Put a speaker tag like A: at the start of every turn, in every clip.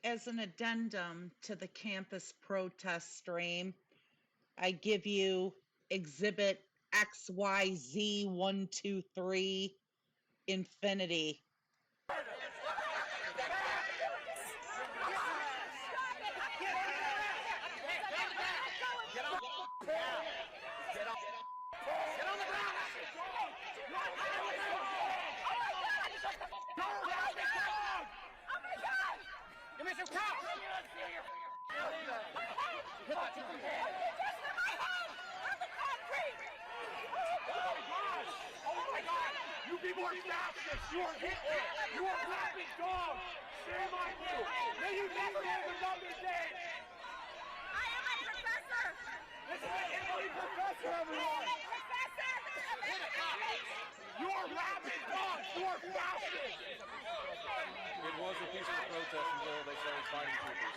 A: As an addendum to the campus protest stream, I give you Exhibit XYZ123 Infinity.
B: Give me some crap! Hit my head! On the concrete! Oh my God! You people are fascists! You are Hitler! You are laughing dogs! Shame on you! May you never live another day! I am a professor! This is an Italy professor, everyone! I am a professor! You are rabid dogs! You are fascists!
C: It was a peaceful protest until they started fighting troopers.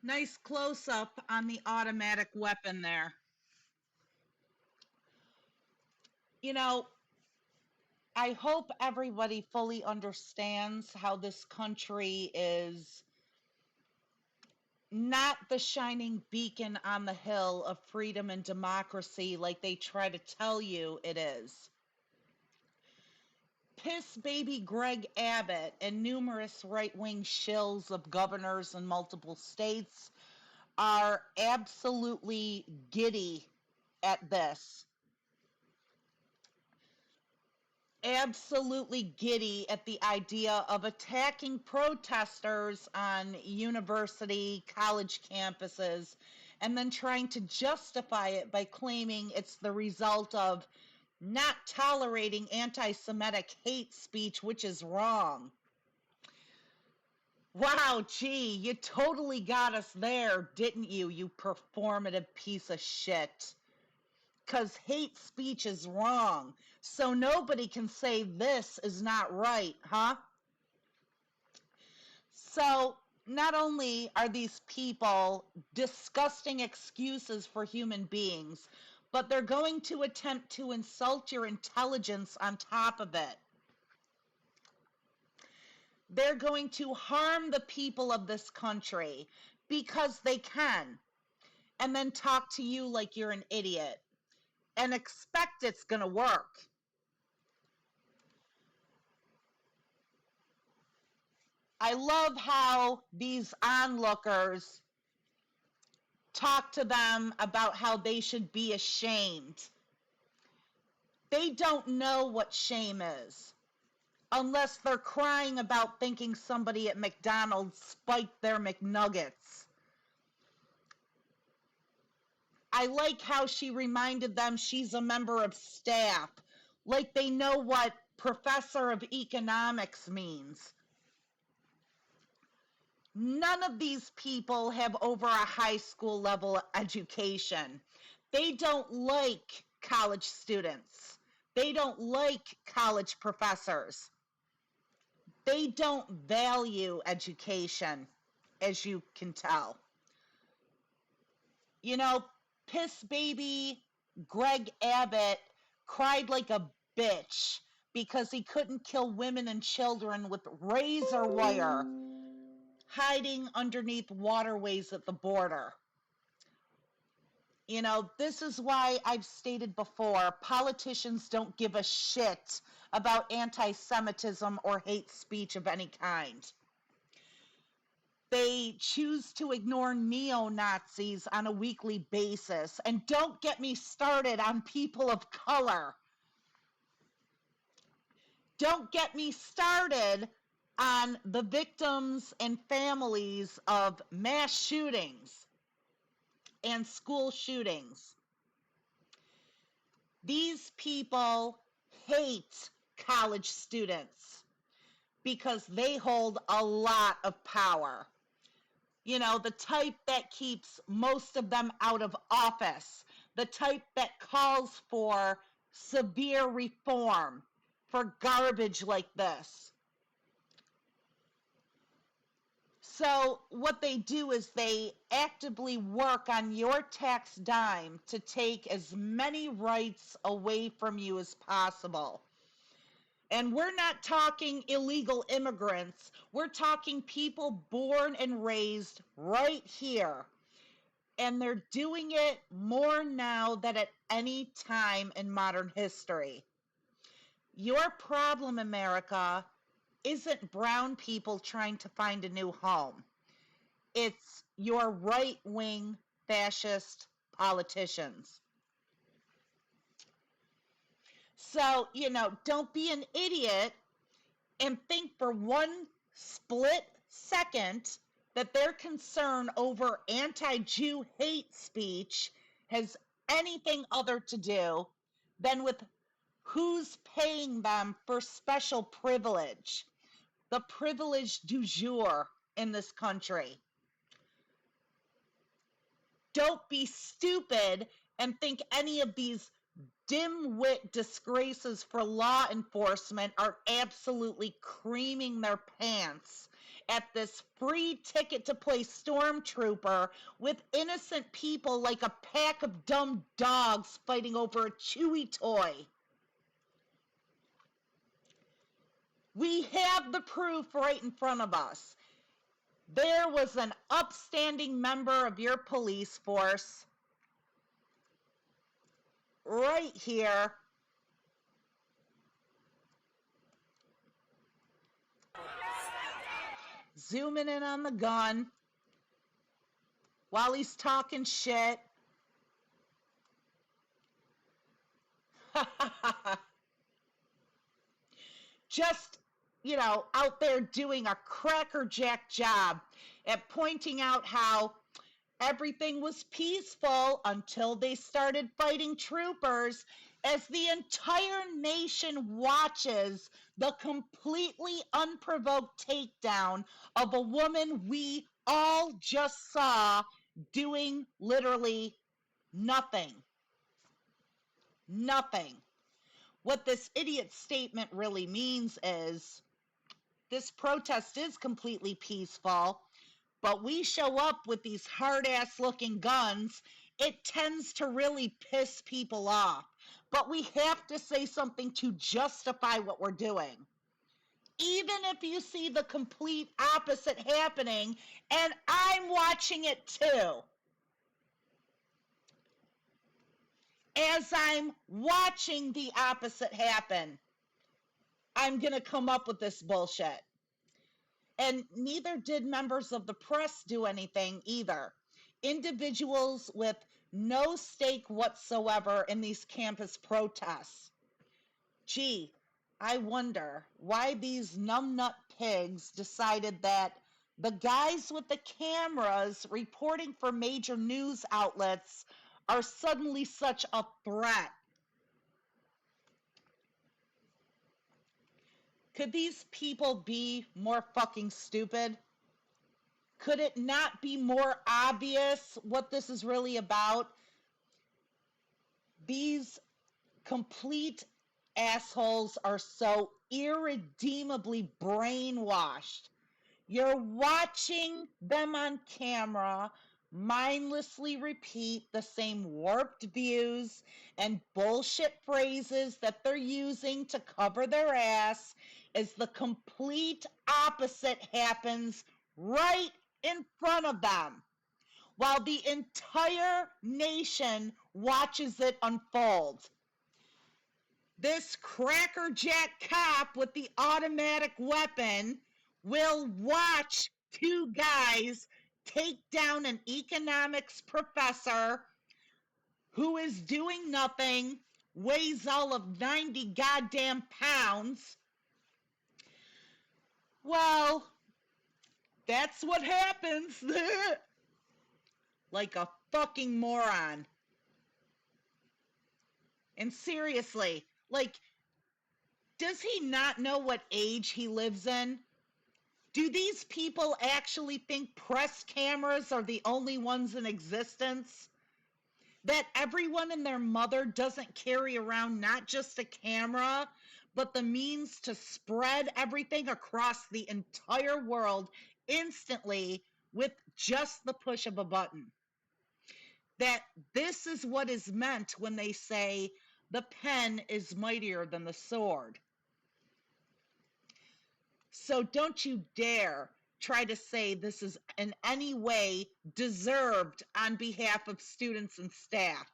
A: Nice close up on the automatic weapon there. You know, I hope everybody fully understands how this country is not the shining beacon on the hill of freedom and democracy like they try to tell you it is. Piss baby Greg Abbott and numerous right-wing shills of governors in multiple states are absolutely giddy at this. Absolutely giddy at the idea of attacking protesters on university, college campuses, and then trying to justify it by claiming it's the result of not tolerating anti-Semitic hate speech, which is wrong. Wow, gee, you totally got us there, didn't you, you performative piece of shit? Because hate speech is wrong, so nobody can say this is not right, huh? So not only are these people disgusting excuses for human beings, but they're going to attempt to insult your intelligence on top of it. They're going to harm the people of this country because they can, and then talk to you like you're an idiot and expect it's going to work. I love how these onlookers talk to them about how they should be ashamed. They don't know what shame is unless they're crying about thinking somebody at McDonald's spiked their McNuggets. I like how she reminded them she's a member of staff, like they know what professor of economics means. None of these people have over a high school level education. They don't like college students. They don't like college professors. They don't value education, as you can tell. You know, piss baby Greg Abbott cried like a bitch because he couldn't kill women and children with razor wire hiding underneath waterways at the border. You know, this is why I've stated before, politicians don't give a shit about anti-Semitism or hate speech of any kind. They choose to ignore neo-Nazis on a weekly basis. And don't get me started on people of color. Don't get me started on the victims and families of mass shootings and school shootings. These people hate college students because they hold a lot of power. You know, the type that keeps most of them out of office, the type that calls for severe reform for garbage like this. So what they do is they actively work on your tax dime to take as many rights away from you as possible. And we're not talking illegal immigrants. We're talking people born and raised right here. And they're doing it more now than at any time in modern history. Your problem, America, isn't brown people trying to find a new home. It's your right-wing fascist politicians. So, don't be an idiot and think for one split second that their concern over anti-Jew hate speech has anything other to do than with who's paying them for special privilege, the privilege du jour in this country. Don't be stupid and think any of these dim-wit disgraces for law enforcement are absolutely creaming their pants at this free ticket to play stormtrooper with innocent people like a pack of dumb dogs fighting over a chewy toy. We have the proof right in front of us. There was an upstanding member of your police force right here zooming in on the gun while he's talking shit. Just, out there doing a crackerjack job at pointing out how everything was peaceful until they started fighting troopers, as the entire nation watches the completely unprovoked takedown of a woman we all just saw doing literally nothing. Nothing. What this idiot statement really means is this protest is completely peaceful, but we show up with these hard-ass looking guns. It tends to really piss people off. But we have to say something to justify what we're doing. Even if you see the complete opposite happening, and I'm watching it too. As I'm watching the opposite happen, I'm going to come up with this bullshit. And neither did members of the press do anything either. Individuals with no stake whatsoever in these campus protests. Gee, I wonder why these numbnut pigs decided that the guys with the cameras reporting for major news outlets are suddenly such a threat. Could these people be more fucking stupid? Could it not be more obvious what this is really about? These complete assholes are so irredeemably brainwashed. You're watching them on camera mindlessly repeat the same warped views and bullshit phrases that they're using to cover their ass as the complete opposite happens right in front of them, while the entire nation watches it unfold. This crackerjack cop with the automatic weapon will watch two guys take down an economics professor who is doing nothing, weighs all of 90 goddamn pounds. Well, that's what happens. Like a fucking moron. And seriously, does he not know what age he lives in? Do these people actually think press cameras are the only ones in existence? That everyone and their mother doesn't carry around not just a camera, but the means to spread everything across the entire world instantly with just the push of a button? That this is what is meant when they say the pen is mightier than the sword. So don't you dare try to say this is in any way deserved on behalf of students and staff.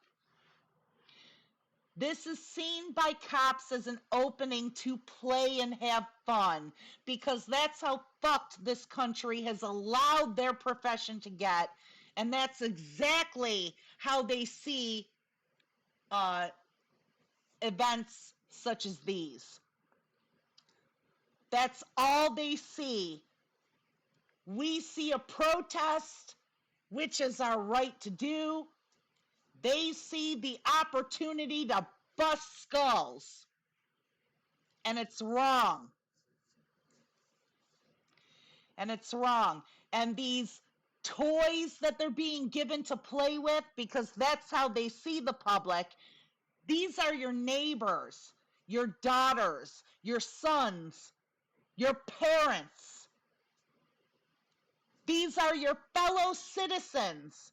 A: This is seen by cops as an opening to play and have fun, because that's how fucked this country has allowed their profession to get, and that's exactly how they see events such as these. That's all they see. We see a protest, which is our right to do. They see the opportunity to bust skulls, and it's wrong. And it's wrong. And these toys that they're being given to play with, because that's how they see the public, these are your neighbors, your daughters, your sons, your parents. These are your fellow citizens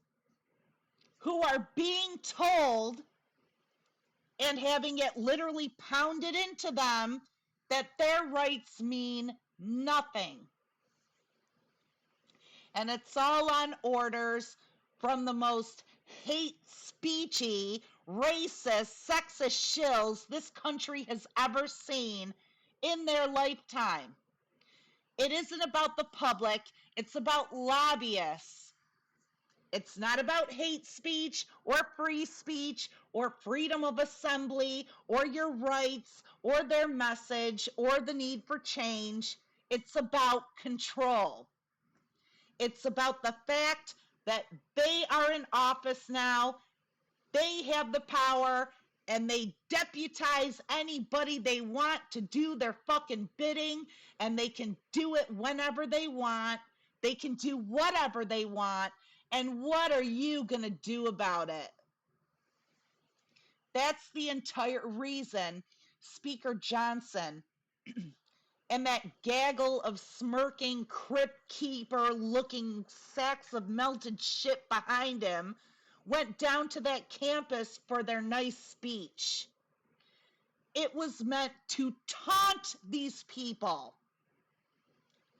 A: who are being told and having it literally pounded into them that their rights mean nothing. And it's all on orders from the most hate speechy, racist, sexist shills this country has ever seen in their lifetime. It isn't about the public, it's about lobbyists. It's not about hate speech or free speech or freedom of assembly or your rights or their message or the need for change. It's about control. It's about the fact that they are in office now, they have the power, and they deputize anybody they want to do their fucking bidding, and they can do it whenever they want. They can do whatever they want, and what are you going to do about it? That's the entire reason Speaker Johnson and that gaggle of smirking crypt keeper looking sacks of melted shit behind him went down to that campus for their nice speech. It was meant to taunt these people,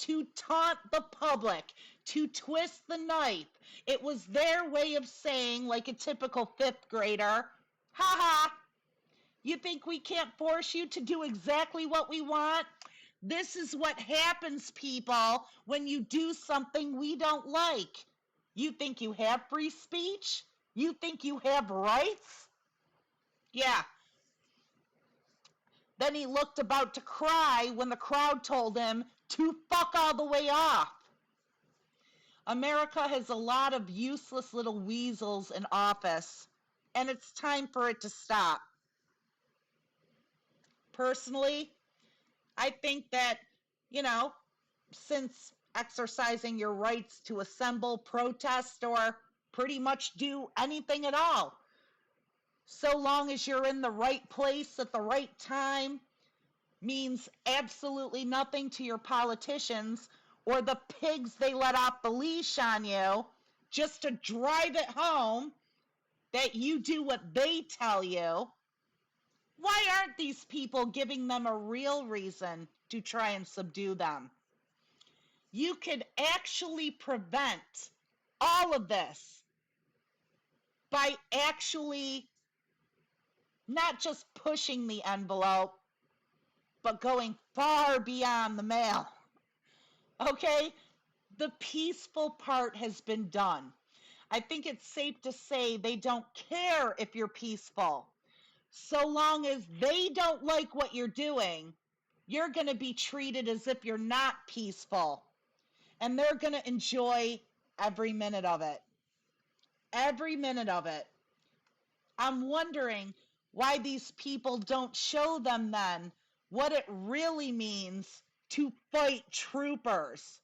A: to taunt the public, to twist the knife. It was their way of saying, like a typical fifth grader, ha ha, you think we can't force you to do exactly what we want? This is what happens, people, when you do something we don't like. You think you have free speech? You think you have rights? Yeah. Then he looked about to cry when the crowd told him to fuck all the way off. America has a lot of useless little weasels in office, and it's time for it to stop. Personally, I think that, since exercising your rights to assemble, protest, or pretty much do anything at all, so long as you're in the right place at the right time, means absolutely nothing to your politicians or the pigs they let off the leash on you just to drive it home that you do what they tell you. Why aren't these people giving them a real reason to try and subdue them? You could actually prevent all of this by actually not just pushing the envelope, but going far beyond the mail. Okay? The peaceful part has been done. I think it's safe to say they don't care if you're peaceful. So long as they don't like what you're doing, you're going to be treated as if you're not peaceful. And they're going to enjoy every minute of it. Every minute of it. I'm wondering why these people don't show them then what it really means to fight troopers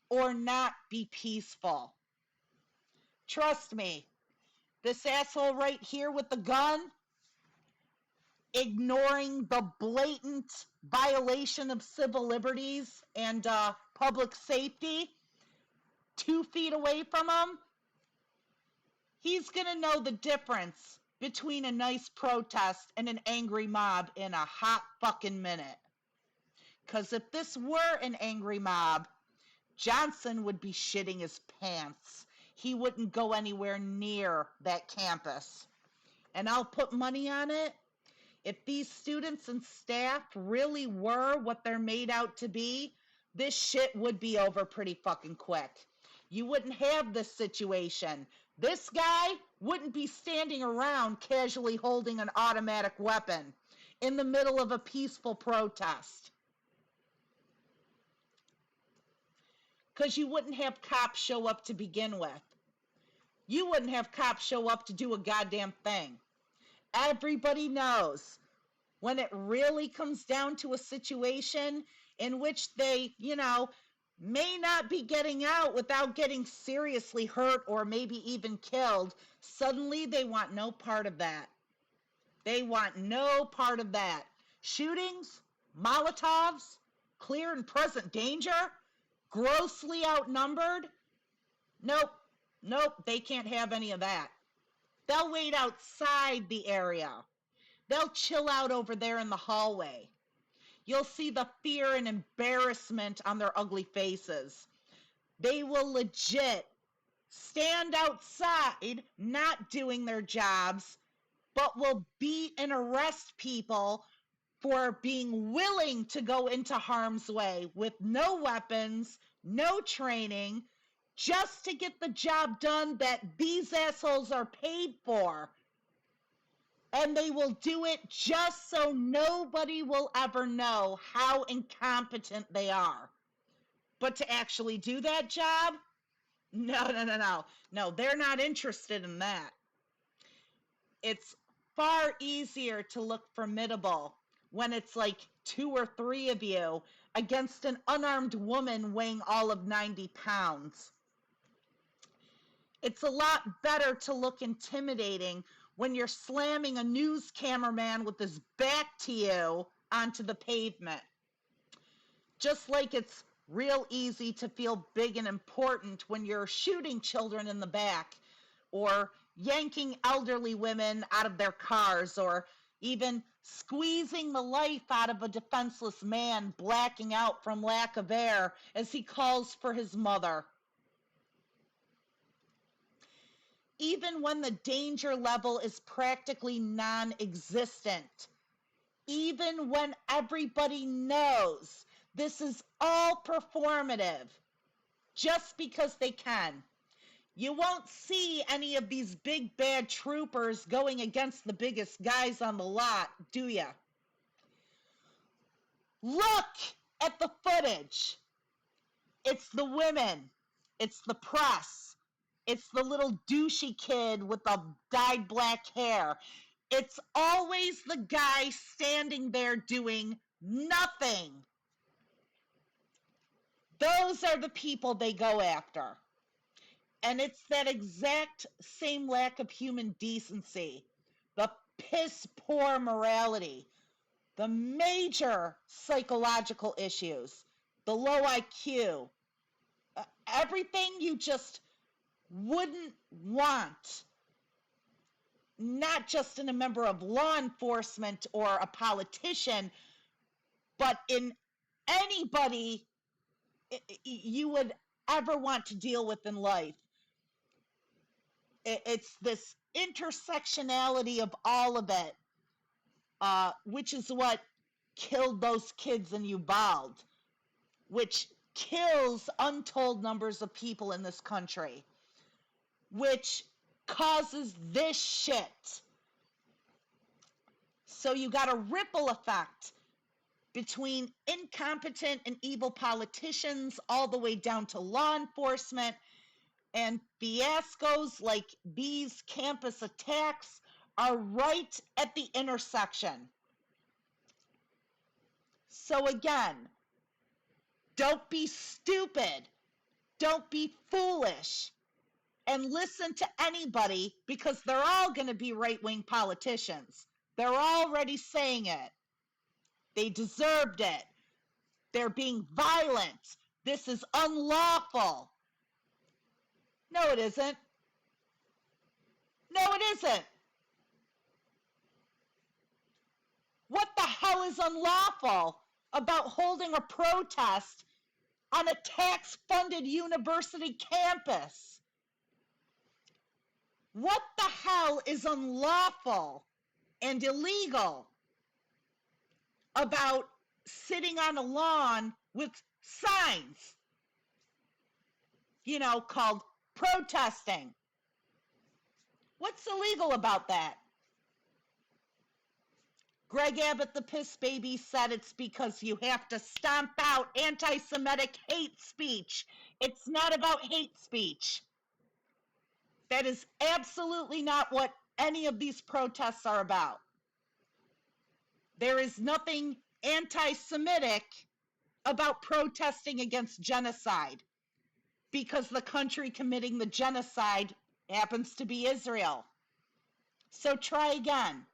A: or not be peaceful. Trust me, this asshole right here with the gun, ignoring the blatant violation of civil liberties and public safety 2 feet away from him, he's going to know the difference between a nice protest and an angry mob in a hot fucking minute. Because if this were an angry mob, Johnson would be shitting his pants. He wouldn't go anywhere near that campus. And I'll put money on it. If these students and staff really were what they're made out to be, this shit would be over pretty fucking quick. You wouldn't have this situation. This guy wouldn't be standing around casually holding an automatic weapon in the middle of a peaceful protest. Because you wouldn't have cops show up to begin with. You wouldn't have cops show up to do a goddamn thing. Everybody knows when it really comes down to a situation in which they, may not be getting out without getting seriously hurt or maybe even killed, suddenly they want no part of that. They want no part of that. Shootings, Molotovs, clear and present danger, grossly outnumbered. Nope, they can't have any of that. They'll wait outside the area. They'll chill out over there in the hallway. You'll see the fear and embarrassment on their ugly faces. They will legit stand outside, not doing their jobs, but will beat and arrest people for being willing to go into harm's way with no weapons, no training, just to get the job done that these assholes are paid for. And they will do it just so nobody will ever know how incompetent they are. But to actually do that job? No. No, they're not interested in that. It's far easier to look formidable when it's like 2 or 3 of you against an unarmed woman weighing all of 90 pounds. It's a lot better to look intimidating when you're slamming a news cameraman with his back to you onto the pavement. Just like it's real easy to feel big and important when you're shooting children in the back, or yanking elderly women out of their cars, or even squeezing the life out of a defenseless man blacking out from lack of air as he calls for his mother. Even when the danger level is practically non-existent, even when everybody knows this is all performative, just because they can. You won't see any of these big bad troopers going against the biggest guys on the lot, do ya? Look at the footage. It's the women. It's the press. It's the little douchey kid with the dyed black hair. It's always the guy standing there doing nothing. Those are the people they go after. And it's that exact same lack of human decency, the piss poor morality, the major psychological issues, the low IQ, everything you just wouldn't want, not just in a member of law enforcement or a politician, but in anybody you would ever want to deal with in life. It's this intersectionality of all of it, which is what killed those kids in Uvalde, which kills untold numbers of people in this country, which causes this shit. So you got a ripple effect between incompetent and evil politicians all the way down to law enforcement, and fiascos like these campus attacks are right at the intersection. So again, don't be stupid, don't be foolish, and listen to anybody, because they're all going to be right-wing politicians. They're already saying it. They deserved it. They're being violent. This is unlawful. No, it isn't. No, it isn't. What the hell is unlawful? about holding a protest on a tax-funded university campus? What the hell is unlawful and illegal about sitting on a lawn with signs, called protesting? What's illegal about that? Greg Abbott, the piss baby, said it's because you have to stomp out anti-Semitic hate speech. It's not about hate speech. That is absolutely not what any of these protests are about. There is nothing anti-Semitic about protesting against genocide, because the country committing the genocide happens to be Israel. So try again.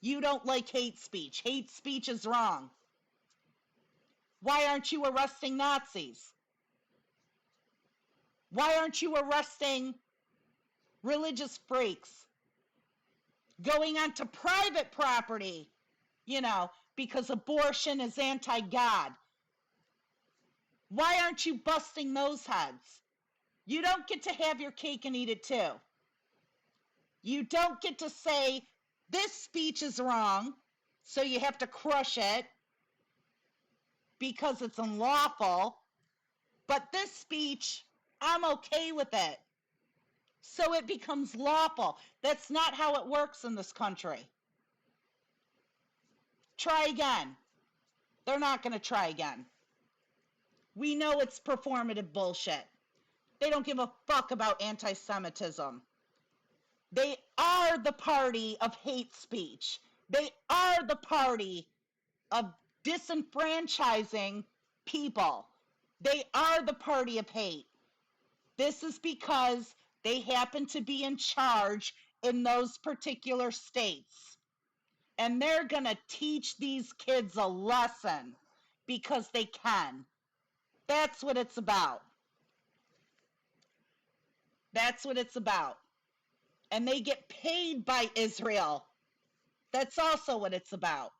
A: You don't like hate speech. Hate speech is wrong. Why aren't you arresting Nazis? Why aren't you arresting religious freaks? Going onto private property, because abortion is anti-God. Why aren't you busting those heads? You don't get to have your cake and eat it too. You don't get to say, this speech is wrong, so you have to crush it because it's unlawful, but this speech, I'm okay with it, so it becomes lawful. That's not how it works in this country. Try again. They're not going to try again. We know it's performative bullshit. They don't give a fuck about anti-Semitism. They are the party of hate speech. They are the party of disenfranchising people. They are the party of hate. This is because they happen to be in charge in those particular states. And they're going to teach these kids a lesson because they can. That's what it's about. That's what it's about. And they get paid by Israel. That's also what it's about.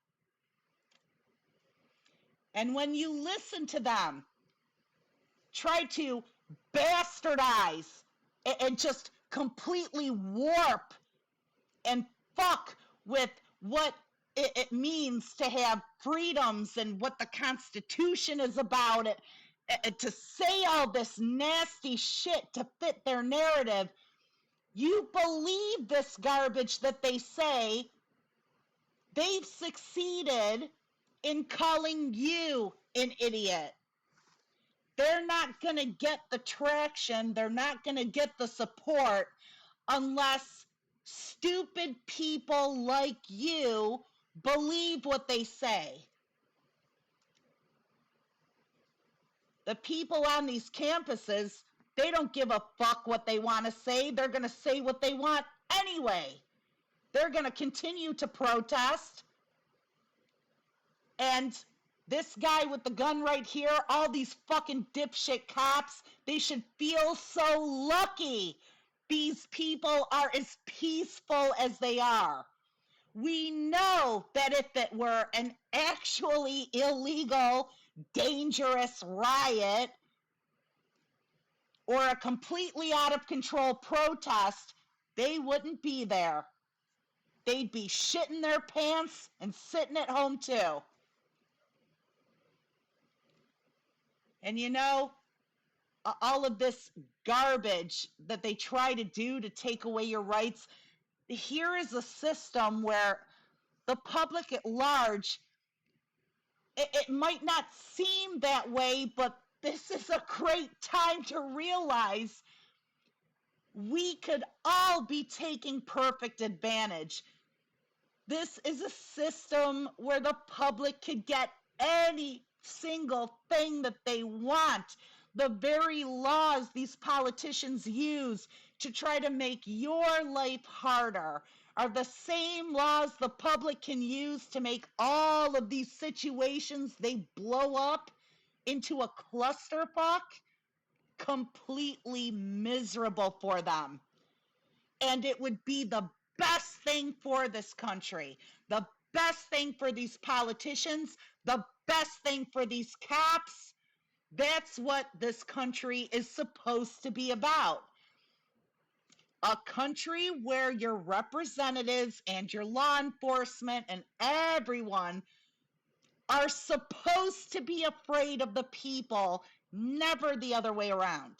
A: And when you listen to them try to bastardize and just completely warp and fuck with what it means to have freedoms and what the Constitution is about, to say all this nasty shit to fit their narrative, you believe this garbage that they say. They've succeeded in calling you an idiot. They're not going to get the traction, they're not going to get the support unless stupid people like you believe what they say. The people on these campuses, they don't give a fuck what they want to say. They're going to say what they want anyway. They're going to continue to protest. And this guy with the gun right here, all these fucking dipshit cops, they should feel so lucky these people are as peaceful as they are. We know that if it were an actually illegal, dangerous riot or a completely out of control protest, they wouldn't be there. They'd be shitting their pants and sitting at home too. And all of this garbage that they try to do to take away your rights, here is a system where the public at large, it might not seem that way, but this is a great time to realize we could all be taking perfect advantage. This is a system where the public could get any single thing that they want. The very laws these politicians use to try to make your life harder are the same laws the public can use to make all of these situations they blow up into a clusterfuck completely miserable for them. And it would be the best thing for this country, the best thing for these politicians, the best thing for these cops. That's what this country is supposed to be about. A country where your representatives and your law enforcement and everyone are supposed to be afraid of the people, never the other way around.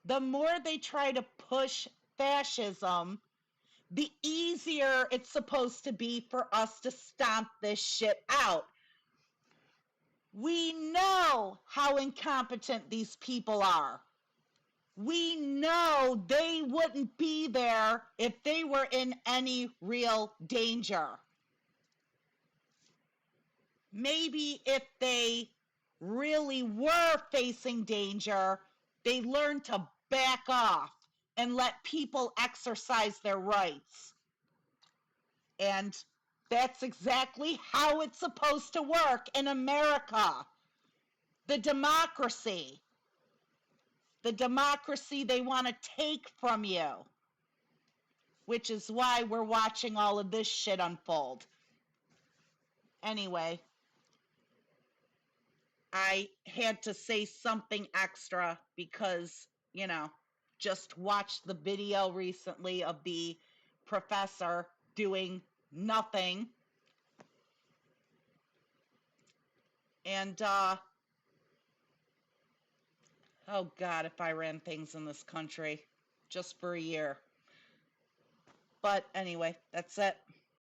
A: The more they try to push fascism, the easier it's supposed to be for us to stomp this shit out. We know how incompetent these people are. We know they wouldn't be there if they were in any real danger. Maybe if they really were facing danger, they learned to back off and let people exercise their rights. And that's exactly how it's supposed to work in America. The democracy they want to take from you, which is why we're watching all of this shit unfold. Anyway, I had to say something extra because, just watched the video recently of the professor doing nothing. And, oh God, if I ran things in this country just for a year. But anyway, that's it.